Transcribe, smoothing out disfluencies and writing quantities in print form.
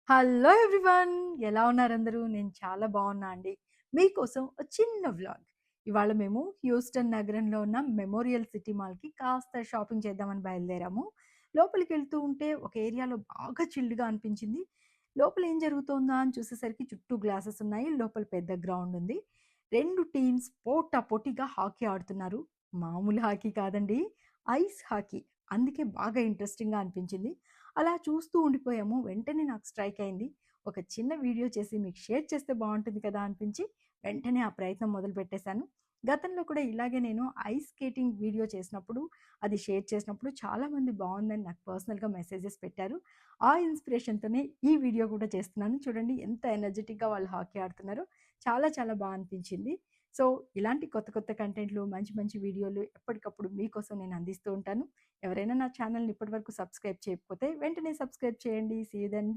Hello everyone! ఎలా ఉన్నారందరూ? నేను చాలా బాగున్నా అండి. మీకోసం ఒక చిన్న వ్లాగ్. ఇవాళ మేము హ్యూస్టన్ నగరంలో ఉన్న మెమోరియల్ సిటీ మాల్‌కి కాస్త షాపింగ్ చేద్దామని బయలుదేరాము. లోపలికెళ్తూ ఉంటే ఒక ఏరియాలో బాగా చిల్డ్‌గా అనిపించింది. లోపల ఏం జరుగుతోందా అని చూసేసరికి చుట్టూ గ్లాసెస్ ఉన్నాయి. లోపల పెద్ద గ్రౌండ్ ఉంది. 2 టీమ్స్ పోటాపోటీగా హాకీ ఆడుతున్నారు. మామూలు హాకీ కాదండి. Ice hockey. అందుకే బాగా ఇంట్రెస్టింగ్‌గా అనిపించింది. అలా చూస్తూ ఉండిపోయాము. వెంటనే నాకు స్ట్రైక్ అయింది. ఒక చిన్న వీడియో చేసి మీకు షేర్ చేస్తే బావుంటుంది కదా అనిపించి, వెంటనే ఆ ప్రయత్నం మొదలుపెట్టేశాను. గతంలో కూడా ఇలాగే నేను ఐస్ స్కేటింగ్ వీడియో చేసినప్పుడు, అది షేర్ చేసినప్పుడు చాలామంది బావుందని నాకు పర్సనల్‌గా మెసేజెస్ పెట్టారు. ఆ ఇన్‌స్పిరేషన్‌తోనే ఈ వీడియో కూడా చేస్తున్నాను. చూడండి ఎంత ఎనర్జిటిక్‌గా వాళ్ళు హాకీ ఆడుతున్నారో. చాలా చాలా బా అనిపించింది. సో, ఇలాంటి కొత్త కొత్త కంటెంట్‌లు, మంచి మంచి వీడియోలు ఎప్పటికప్పుడు మీకోసం నేను అందిస్తూ ఉంటాను. ఎవరైనా నా ఛానల్‌ని ఇప్పటివరకు సబ్స్క్రైబ్ చేయకపోతే వెంటనే సబ్స్క్రైబ్ చేయండి. See you then.